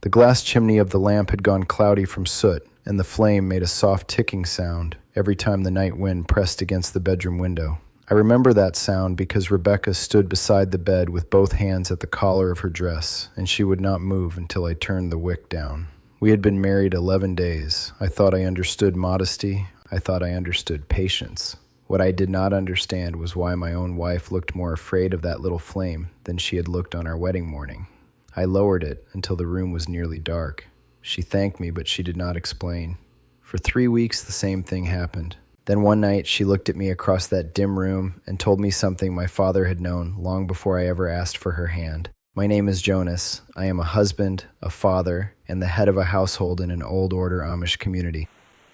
The glass chimney of the lamp had gone cloudy from soot, and the flame made a soft ticking sound every time the night wind pressed against the bedroom window. I remember that sound because Rebecca stood beside the bed with both hands at the collar of her dress, and she would not move until I turned the wick down. We had been married 11 days. I thought I understood modesty. I thought I understood patience. What I did not understand was why my own wife looked more afraid of that little flame than she had looked on our wedding morning. I lowered it until the room was nearly dark. She thanked me, but she did not explain. For 3 weeks, the same thing happened. Then one night, she looked at me across that dim room and told me something my father had known long before I ever asked for her hand. My name is Jonas. I am a husband, a father, and the head of a household in an old order Amish community.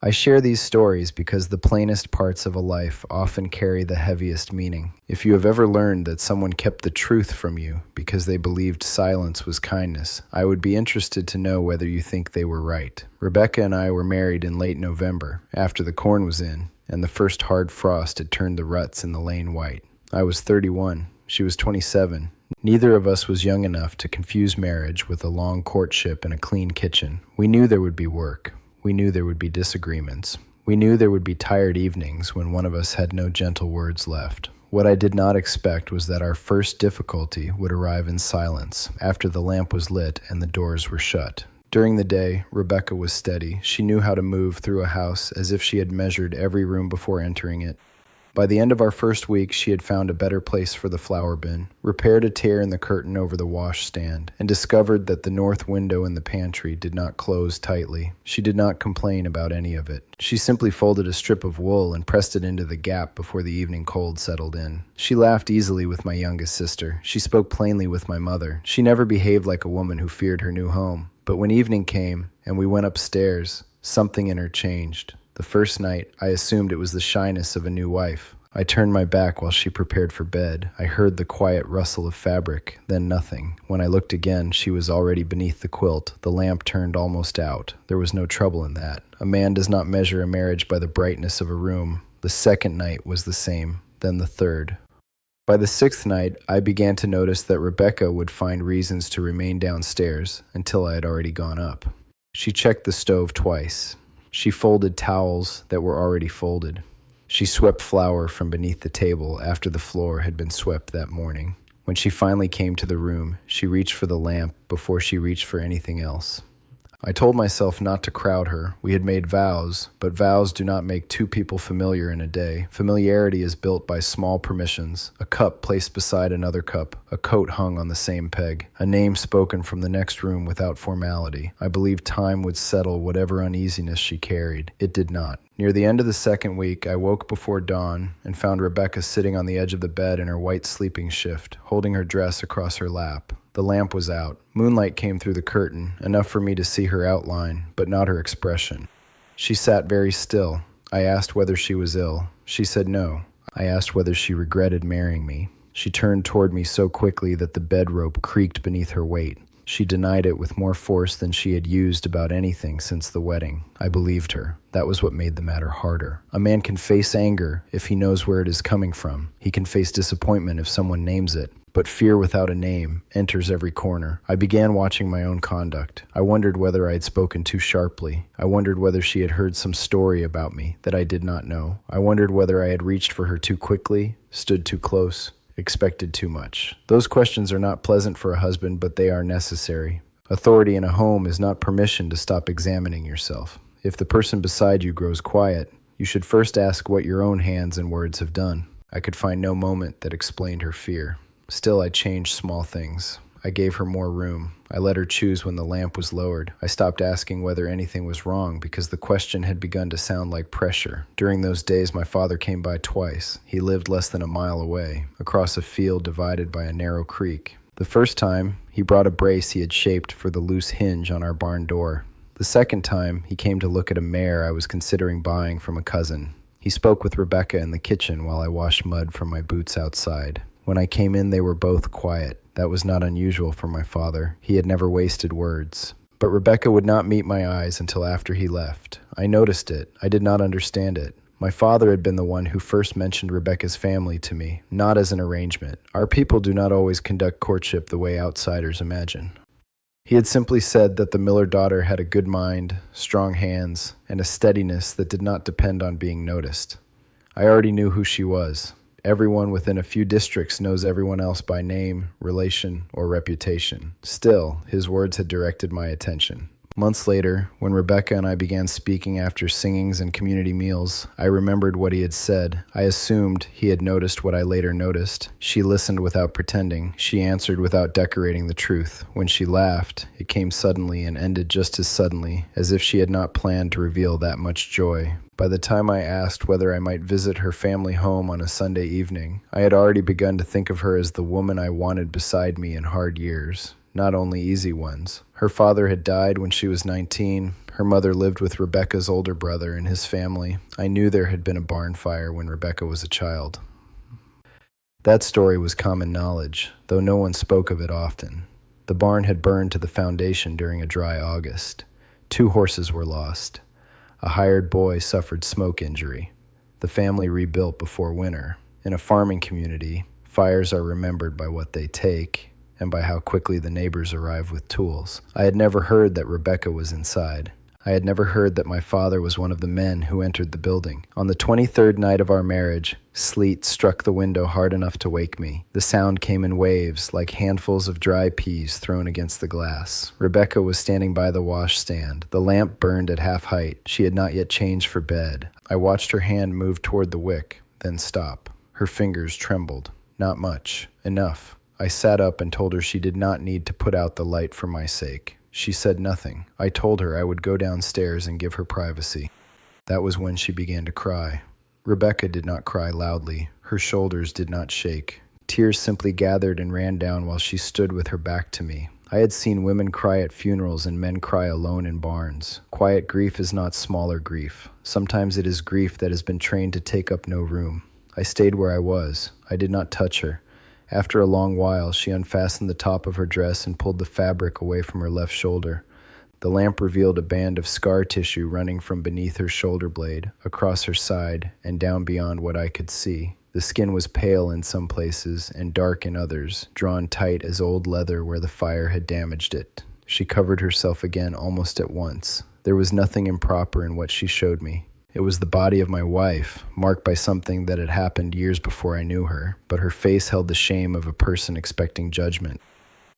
I share these stories because the plainest parts of a life often carry the heaviest meaning. If you have ever learned that someone kept the truth from you because they believed silence was kindness, I would be interested to know whether you think they were right. Rebecca and I were married in late November, after the corn was in, and the first hard frost had turned the ruts in the lane white. I was 31. She was 27. Neither of us was young enough to confuse marriage with a long courtship and a clean kitchen. We knew there would be work. We knew there would be disagreements. We knew there would be tired evenings when one of us had no gentle words left. What I did not expect was that our first difficulty would arrive in silence, after the lamp was lit and the doors were shut. During the day, Rebecca was steady. She knew how to move through a house as if she had measured every room before entering it. By the end of our first week, she had found a better place for the flour bin, repaired a tear in the curtain over the wash stand, and discovered that the north window in the pantry did not close tightly. She did not complain about any of it. She simply folded a strip of wool and pressed it into the gap before the evening cold settled in. She laughed easily with my youngest sister. She spoke plainly with my mother. She never behaved like a woman who feared her new home. But when evening came and we went upstairs, something in her changed. The first night, I assumed it was the shyness of a new wife. I turned my back while she prepared for bed. I heard the quiet rustle of fabric, then nothing. When I looked again, she was already beneath the quilt. The lamp turned almost out. There was no trouble in that. A man does not measure a marriage by the brightness of a room. The second night was the same, then the third. By the sixth night, I began to notice that Rebecca would find reasons to remain downstairs until I had already gone up. She checked the stove twice. She folded towels that were already folded. She swept flour from beneath the table after the floor had been swept that morning. When she finally came to the room, she reached for the lamp before she reached for anything else. I told myself not to crowd her. We had made vows, but vows do not make two people familiar in a day. Familiarity is built by small permissions, a cup placed beside another cup, a coat hung on the same peg, a name spoken from the next room without formality. I believed time would settle whatever uneasiness she carried. It did not. Near the end of the second week, I woke before dawn and found Rebecca sitting on the edge of the bed in her white sleeping shift, holding her dress across her lap. The lamp was out. Moonlight came through the curtain, enough for me to see her outline, but not her expression. She sat very still. I asked whether she was ill. She said no. I asked whether she regretted marrying me. She turned toward me so quickly that the bed rope creaked beneath her weight. She denied it with more force than she had used about anything since the wedding. I believed her. That was what made the matter harder. A man can face anger if he knows where it is coming from. He can face disappointment if someone names it. But fear without a name enters every corner. I began watching my own conduct. I wondered whether I had spoken too sharply. I wondered whether she had heard some story about me that I did not know. I wondered whether I had reached for her too quickly, stood too close, expected too much. Those questions are not pleasant for a husband, but they are necessary. Authority in a home is not permission to stop examining yourself. If the person beside you grows quiet, you should first ask what your own hands and words have done. I could find no moment that explained her fear. Still, I changed small things. I gave her more room. I let her choose when the lamp was lowered. I stopped asking whether anything was wrong because the question had begun to sound like pressure. During those days, my father came by twice. He lived less than a mile away, across a field divided by a narrow creek. The first time, he brought a brace he had shaped for the loose hinge on our barn door. The second time, he came to look at a mare I was considering buying from a cousin. He spoke with Rebecca in the kitchen while I washed mud from my boots outside. When I came in, they were both quiet. That was not unusual for my father. He had never wasted words. But Rebecca would not meet my eyes until after he left. I noticed it. I did not understand it. My father had been the one who first mentioned Rebecca's family to me, not as an arrangement. Our people do not always conduct courtship the way outsiders imagine. He had simply said that the Miller daughter had a good mind, strong hands, and a steadiness that did not depend on being noticed. I already knew who she was. Everyone within a few districts knows everyone else by name, relation, or reputation. Still, his words had directed my attention. Months later, when Rebecca and I began speaking after singings and community meals, I remembered what he had said. I assumed he had noticed what I later noticed. She listened without pretending. She answered without decorating the truth. When she laughed, it came suddenly and ended just as suddenly, as if she had not planned to reveal that much joy. By the time I asked whether I might visit her family home on a Sunday evening, I had already begun to think of her as the woman I wanted beside me in hard years. Not only easy ones. Her father had died when she was 19. Her mother lived with Rebecca's older brother and his family. I knew there had been a barn fire when Rebecca was a child. That story was common knowledge, though no one spoke of it often. The barn had burned to the foundation during a dry August. 2 horses were lost. A hired boy suffered smoke injury. The family rebuilt before winter. In a farming community, fires are remembered by what they take, and by how quickly the neighbors arrive with tools. I had never heard that Rebecca was inside. I had never heard that my father was one of the men who entered the building. On the 23rd night of our marriage, sleet struck the window hard enough to wake me. The sound came in waves, like handfuls of dry peas thrown against the glass. Rebecca was standing by the washstand. The lamp burned at half height. She had not yet changed for bed. I watched her hand move toward the wick, then stop. Her fingers trembled. Not much. Enough. I sat up and told her she did not need to put out the light for my sake. She said nothing. I told her I would go downstairs and give her privacy. That was when she began to cry. Rebecca did not cry loudly. Her shoulders did not shake. Tears simply gathered and ran down while she stood with her back to me. I had seen women cry at funerals and men cry alone in barns. Quiet grief is not smaller grief. Sometimes it is grief that has been trained to take up no room. I stayed where I was. I did not touch her. After a long while, she unfastened the top of her dress and pulled the fabric away from her left shoulder. The lamp revealed a band of scar tissue running from beneath her shoulder blade, across her side, and down beyond what I could see. The skin was pale in some places and dark in others, drawn tight as old leather where the fire had damaged it. She covered herself again almost at once. There was nothing improper in what she showed me. It was the body of my wife, marked by something that had happened years before I knew her, but her face held the shame of a person expecting judgment.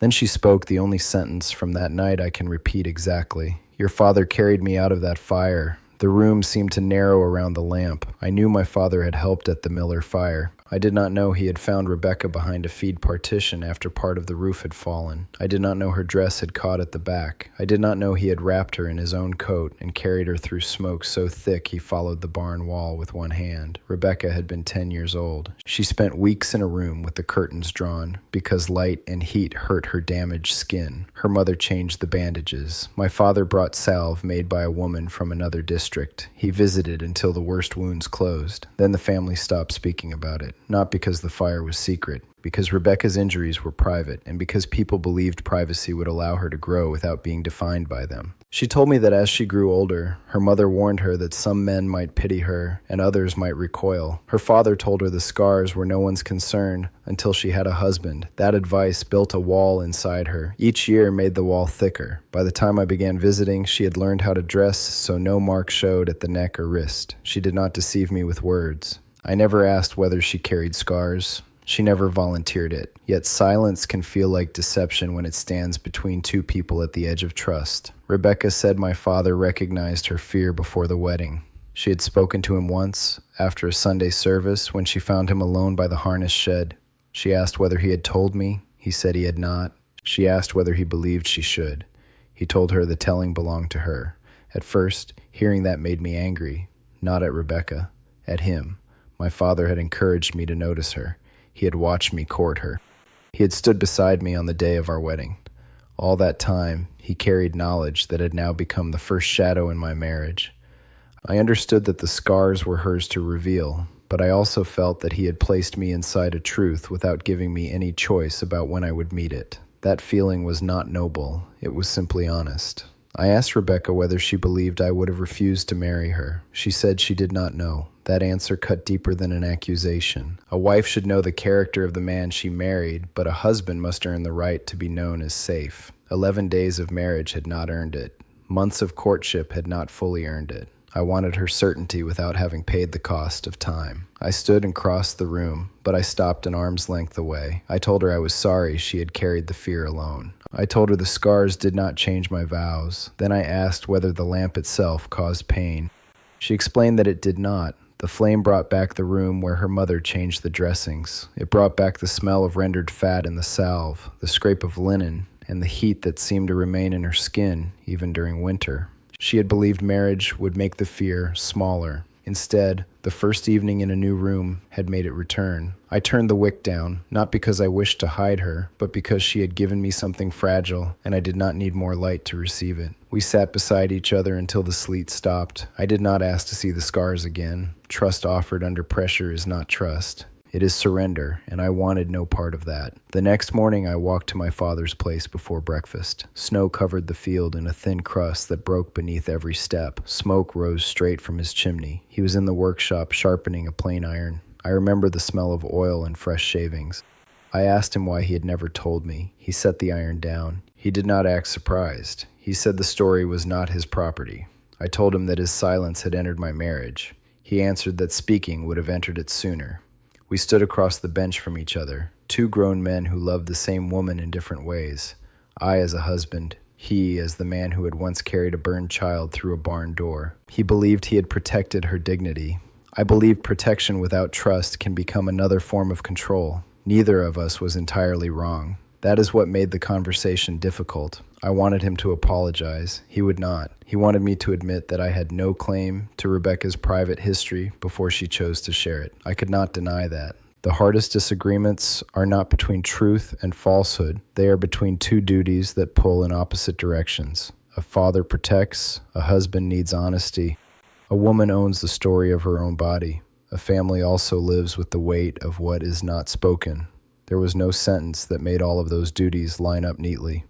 Then she spoke the only sentence from that night I can repeat exactly. Your father carried me out of that fire. The room seemed to narrow around the lamp. I knew my father had helped at the Miller fire. I did not know he had found Rebecca behind a feed partition after part of the roof had fallen. I did not know her dress had caught at the back. I did not know he had wrapped her in his own coat and carried her through smoke so thick he followed the barn wall with one hand. Rebecca had been 10 years old. She spent weeks in a room with the curtains drawn because light and heat hurt her damaged skin. Her mother changed the bandages. My father brought salve made by a woman from another district. He visited until the worst wounds closed. Then the family stopped speaking about it. Not because the fire was secret, because Rebecca's injuries were private, and because people believed privacy would allow her to grow without being defined by them. She told me that as she grew older, her mother warned her that some men might pity her and others might recoil. Her father told her the scars were no one's concern until she had a husband. That advice built a wall inside her. Each year made the wall thicker. By the time I began visiting, she had learned how to dress so no mark showed at the neck or wrist. She did not deceive me with words. I never asked whether she carried scars. She never volunteered it. Yet silence can feel like deception when it stands between two people at the edge of trust. Rebecca said my father recognized her fear before the wedding. She had spoken to him once, after a Sunday service, when she found him alone by the harness shed. She asked whether he had told me. He said he had not. She asked whether he believed she should. He told her the telling belonged to her. At first, hearing that made me angry. Not at Rebecca. At him. My father had encouraged me to notice her. He had watched me court her. He had stood beside me on the day of our wedding. All that time, he carried knowledge that had now become the first shadow in my marriage. I understood that the scars were hers to reveal, but I also felt that he had placed me inside a truth without giving me any choice about when I would meet it. That feeling was not noble. It was simply honest. I asked Rebecca whether she believed I would have refused to marry her. She said she did not know. That answer cut deeper than an accusation. A wife should know the character of the man she married, but a husband must earn the right to be known as safe. 11 days of marriage had not earned it. Months of courtship had not fully earned it. I wanted her certainty without having paid the cost of time. I stood and crossed the room, but I stopped an arm's length away. I told her I was sorry she had carried the fear alone. I told her the scars did not change my vows. Then I asked whether the lamp itself caused pain. She explained that it did not. The flame brought back the room where her mother changed the dressings. It brought back the smell of rendered fat in the salve, the scrape of linen, and the heat that seemed to remain in her skin, even during winter. She had believed marriage would make the fear smaller. Instead, the first evening in a new room had made it return. I turned the wick down, not because I wished to hide her, but because she had given me something fragile, and I did not need more light to receive it. We sat beside each other until the sleet stopped. I did not ask to see the scars again. Trust offered under pressure is not trust. It is surrender, and I wanted no part of that. The next morning I walked to my father's place before breakfast. Snow covered the field in a thin crust that broke beneath every step. Smoke rose straight from his chimney. He was in the workshop sharpening a plane iron. I remember the smell of oil and fresh shavings. I asked him why he had never told me. He set the iron down. He did not act surprised. He said the story was not his property. I told him that his silence had entered my marriage. He answered that speaking would have entered it sooner. We stood across the bench from each other, two grown men who loved the same woman in different ways. I as a husband, he as the man who had once carried a burned child through a barn door. He believed he had protected her dignity. I believed protection without trust can become another form of control. Neither of us was entirely wrong. That is what made the conversation difficult. I wanted him to apologize. He would not. He wanted me to admit that I had no claim to Rebecca's private history before she chose to share it. I could not deny that. The hardest disagreements are not between truth and falsehood. They are between two duties that pull in opposite directions. A father protects, a husband needs honesty. A woman owns the story of her own body. A family also lives with the weight of what is not spoken. There was no sentence that made all of those duties line up neatly.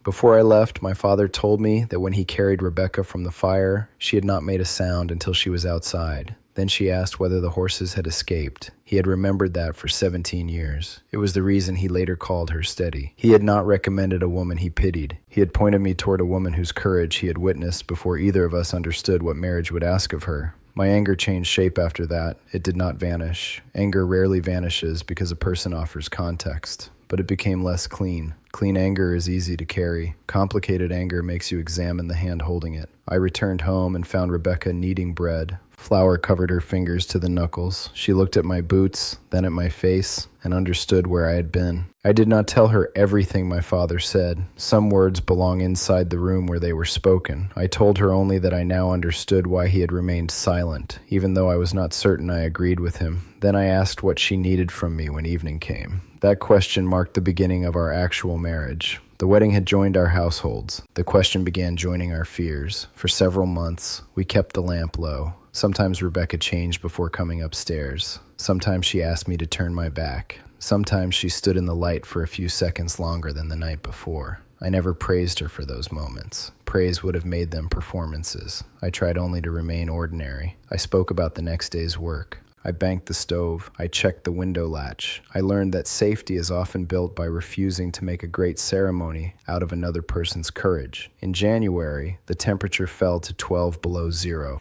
Before I left, my father told me that when he carried Rebecca from the fire, she had not made a sound until she was outside. Then she asked whether the horses had escaped. He had remembered that for 17 years. It was the reason he later called her steady. He had not recommended a woman he pitied. He had pointed me toward a woman whose courage he had witnessed before either of us understood what marriage would ask of her. My anger changed shape after that. It did not vanish. Anger rarely vanishes because a person offers context, but it became less clean. Clean anger is easy to carry. Complicated anger makes you examine the hand holding it. I returned home and found Rebecca kneading bread. Flour covered her fingers to the knuckles. She looked at my boots, then at my face, and understood where I had been. I did not tell her everything my father said. Some words belong inside the room where they were spoken. I told her only that I now understood why he had remained silent, even though I was not certain I agreed with him. Then I asked what she needed from me when evening came. That question marked the beginning of our actual marriage. The wedding had joined our households. The question began joining our fears. For several months, we kept the lamp low. Sometimes Rebecca changed before coming upstairs. Sometimes she asked me to turn my back. Sometimes she stood in the light for a few seconds longer than the night before. I never praised her for those moments. Praise would have made them performances. I tried only to remain ordinary. I spoke about the next day's work. I banked the stove. I checked the window latch. I learned that safety is often built by refusing to make a great ceremony out of another person's courage. In January, the temperature fell to 12 below zero.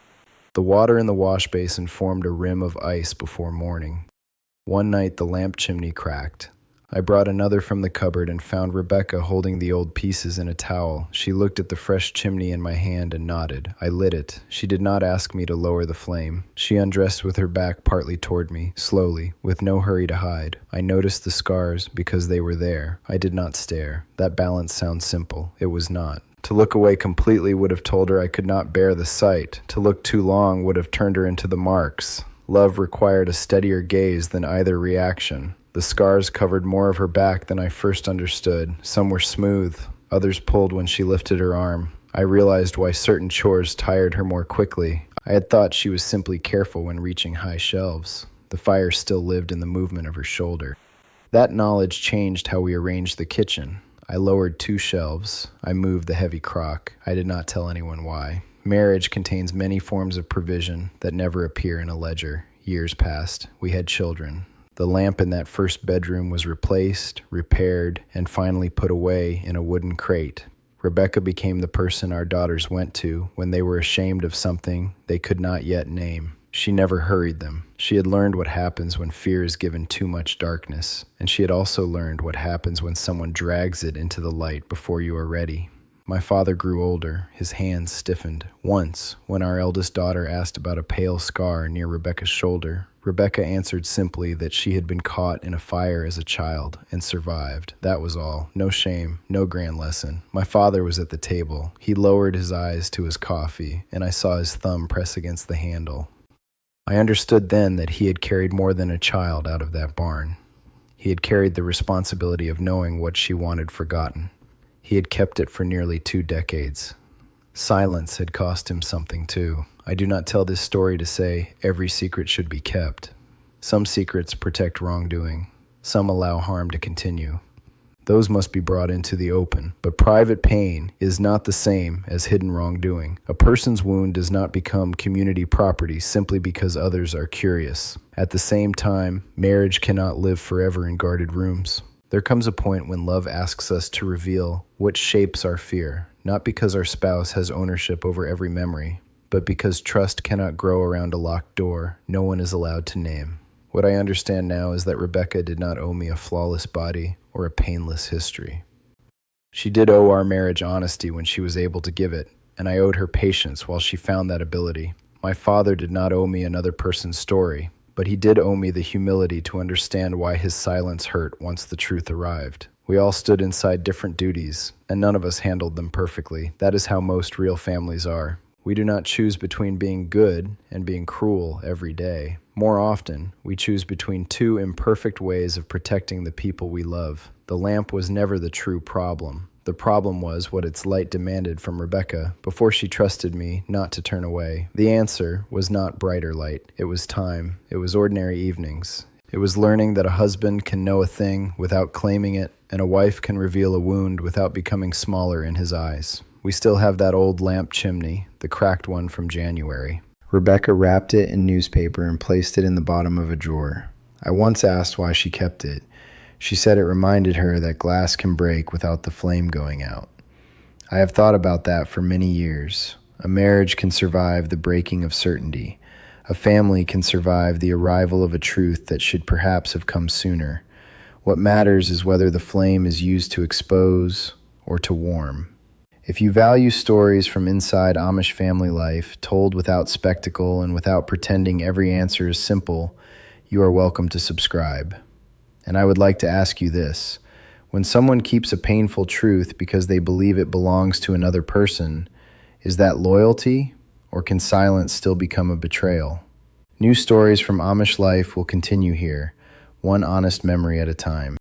The water in the wash basin formed a rim of ice before morning. One night, the lamp chimney cracked. I brought another from the cupboard and found Rebecca holding the old pieces in a towel. She looked at the fresh chimney in my hand and nodded. I lit it. She did not ask me to lower the flame. She undressed with her back partly toward me, slowly, with no hurry to hide. I noticed the scars because they were there. I did not stare. That balance sounds simple. It was not. To look away completely would have told her I could not bear the sight. To look too long would have turned her into the marks. Love required a steadier gaze than either reaction. The scars covered more of her back than I first understood. Some were smooth. Others pulled when she lifted her arm. I realized why certain chores tired her more quickly. I had thought she was simply careful when reaching high shelves. The fire still lived in the movement of her shoulder. That knowledge changed how we arranged the kitchen. I lowered 2 shelves. I moved the heavy crock. I did not tell anyone why. Marriage contains many forms of provision that never appear in a ledger. Years passed. We had children. The lamp in that first bedroom was replaced, repaired, and finally put away in a wooden crate. Rebecca became the person our daughters went to when they were ashamed of something they could not yet name. She never hurried them. She had learned what happens when fear is given too much darkness, and she had also learned what happens when someone drags it into the light before you are ready. My father grew older. His hands stiffened. Once, when our eldest daughter asked about a pale scar near Rebecca's shoulder, Rebecca answered simply that she had been caught in a fire as a child and survived. That was all. No shame, no grand lesson. My father was at the table. He lowered his eyes to his coffee, and I saw his thumb press against the handle. I understood then that he had carried more than a child out of that barn. He had carried the responsibility of knowing what she wanted forgotten. He had kept it for nearly 2 decades. Silence had cost him something too. I do not tell this story to say every secret should be kept. Some secrets protect wrongdoing. Some allow harm to continue. Those must be brought into the open. But private pain is not the same as hidden wrongdoing. A person's wound does not become community property simply because others are curious. At the same time, marriage cannot live forever in guarded rooms. There comes a point when love asks us to reveal what shapes our fear, not because our spouse has ownership over every memory, but because trust cannot grow around a locked door no one is allowed to name. What I understand now is that Rebecca did not owe me a flawless body or a painless history. She did owe our marriage honesty when she was able to give it, and I owed her patience while she found that ability. My father did not owe me another person's story, but he did owe me the humility to understand why his silence hurt once the truth arrived. We all stood inside different duties, and none of us handled them perfectly. That is how most real families are. We do not choose between being good and being cruel every day. More often, we choose between 2 imperfect ways of protecting the people we love. The lamp was never the true problem. The problem was what its light demanded from Rebecca before she trusted me not to turn away. The answer was not brighter light. It was time. It was ordinary evenings. It was learning that a husband can know a thing without claiming it, and a wife can reveal a wound without becoming smaller in his eyes. We still have that old lamp chimney, the cracked one from January. Rebecca wrapped it in newspaper and placed it in the bottom of a drawer. I once asked why she kept it. She said it reminded her that glass can break without the flame going out. I have thought about that for many years. A marriage can survive the breaking of certainty. A family can survive the arrival of a truth that should perhaps have come sooner. What matters is whether the flame is used to expose or to warm. If you value stories from inside Amish family life, told without spectacle and without pretending every answer is simple, you are welcome to subscribe. And I would like to ask you this. When someone keeps a painful truth because they believe it belongs to another person, is that loyalty, or can silence still become a betrayal? New stories from Amish life will continue here, one honest memory at a time.